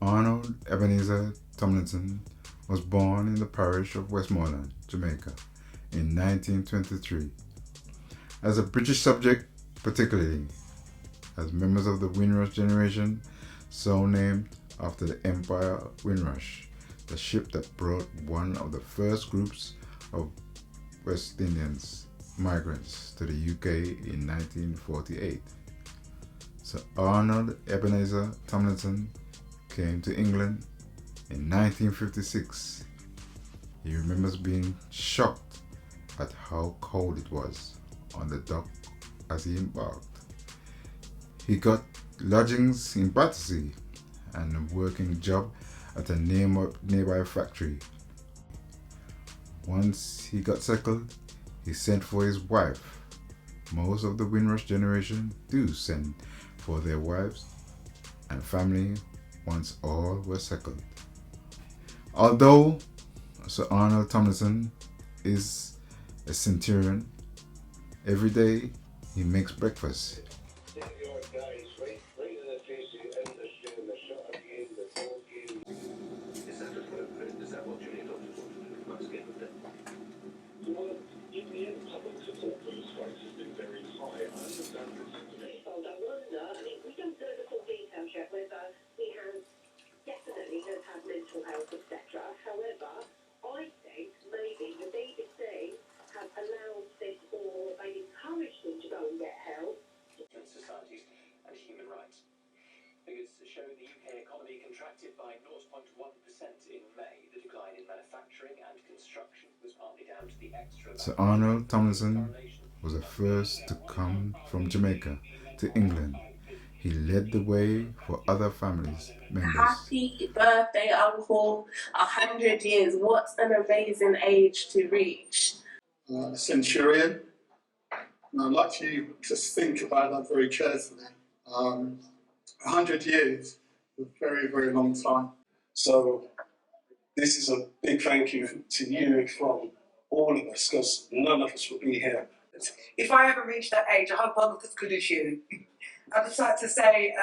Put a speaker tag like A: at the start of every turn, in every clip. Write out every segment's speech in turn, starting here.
A: Arnold Ebenezer Tomlinson was born in the parish of Westmoreland, Jamaica, in 1923. As a British subject, particularly as members of the Windrush generation, so named after the Empire Windrush, the ship that brought one of the first groups of West Indians migrants to the UK in 1948. Sir Arnold Ebenezer Tomlinson came to England in 1956. He remembers being shocked at how cold it was on the dock as he embarked. He got lodgings in Battersea and a working job at a nearby factory. Once he got settled, he sent for his wife. Most of the Windrush generation do send for their wives and family once all were settled. Although Sir Arnold Tomlinson is a centurion, every day he makes breakfast.
B: However, I think maybe the BBC have allowed this or they encouraged them to go and get help.
C: Societies and human rights. Figures show the UK economy contracted by 0.1% in May. The decline in manufacturing and construction was partly down to the extra.
A: Sir Arnold Tomlinson was the first to come from Jamaica to England. He led the way for other families members.
D: Happy birthday, Uncle. 100 years. What an amazing age to reach.
E: A centurion. And I'd like you to think about that very carefully. 100 years is a very, very long time. So this is a big thank you to you from all of us, because none of us would be here.
F: If I ever reach that age, I hope I'm as good as you. I'd just like to say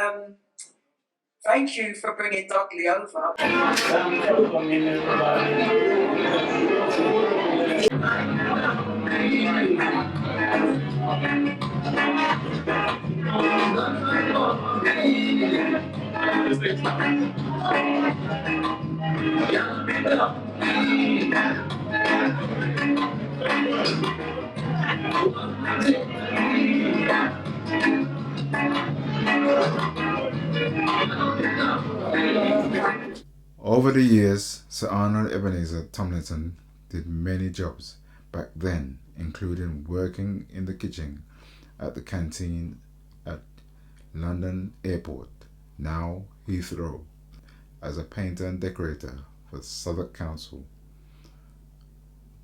F: thank you for bringing Dudley over.
A: Over the years, Sir Arnold Ebenezer Tomlinson did many jobs back then, including working in the kitchen at the canteen at London Airport, now Heathrow, as a painter and decorator for Southwark Council.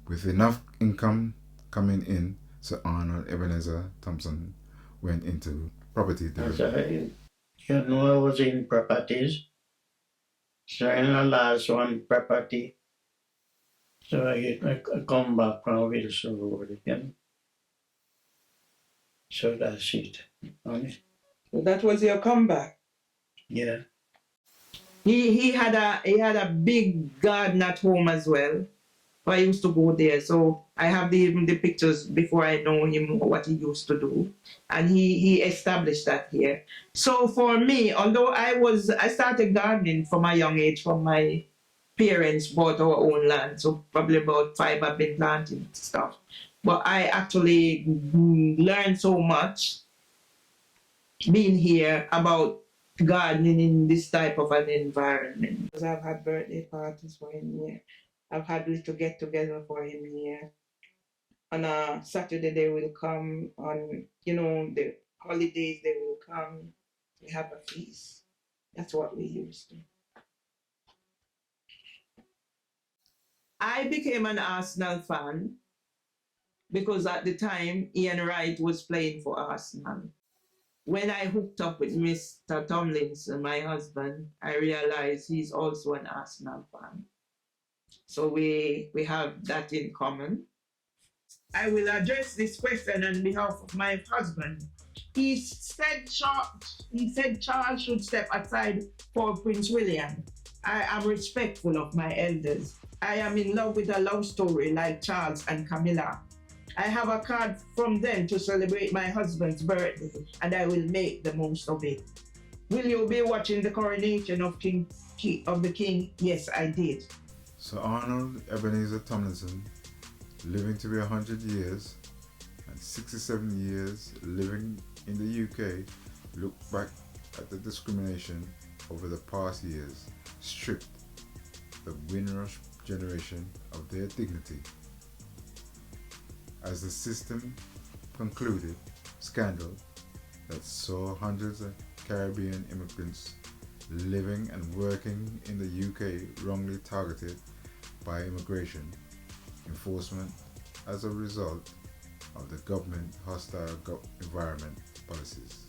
A: With enough income coming in, Sir Arnold Ebenezer Thompson went into property development.
G: You know, I was in properties. So in the last one property, so I come back from Wilson Road again. So that's it.
F: So that was your comeback.
G: Yeah.
F: He had a big garden at home as well. So I used to go there. So I have the pictures before I know him, what he used to do. And he established that here. So for me, although I started gardening from a young age, from my parents bought our own land. So probably about 5 I've been planting stuff. But I actually learned so much being here about gardening in this type of an environment. Because I've had birthday parties for him here. I've had little get-together for him here. On a Saturday they will come, on the holidays they will come. We have a feast. That's what we used to. I became an Arsenal fan because at the time Ian Wright was playing for Arsenal. When I hooked up with Mr. Tomlinson, my husband, I realized he's also an Arsenal fan. So we have that in common. I will address this question on behalf of my husband. He said Charles should step aside for Prince William. I am respectful of my elders. I am in love with a love story like Charles and Camilla. I have a card from them to celebrate my husband's birthday, and I will make the most of it. Will you be watching the coronation of the king? Yes, I did.
A: Sir Arnold Ebenezer Tomlinson, living to be 100 years and 67 years living in the UK, looked back at the discrimination over the past years, stripped the Windrush generation of their dignity. As the system concluded scandal that saw hundreds of Caribbean immigrants living and working in the UK wrongly targeted by immigration enforcement as a result of the government hostile environment policies.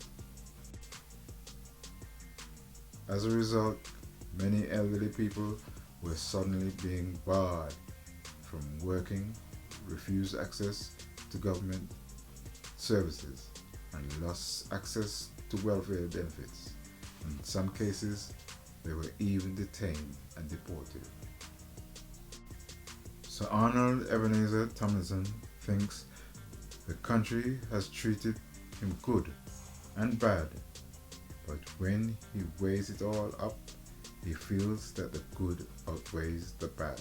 A: As a result, many elderly people were suddenly being barred from working, refused access to government services, and lost access to welfare benefits. In some cases, they were even detained and deported. Sir Arnold Ebenezer Tomlinson thinks the country has treated him good and bad, but when he weighs it all up, he feels that the good outweighs the bad.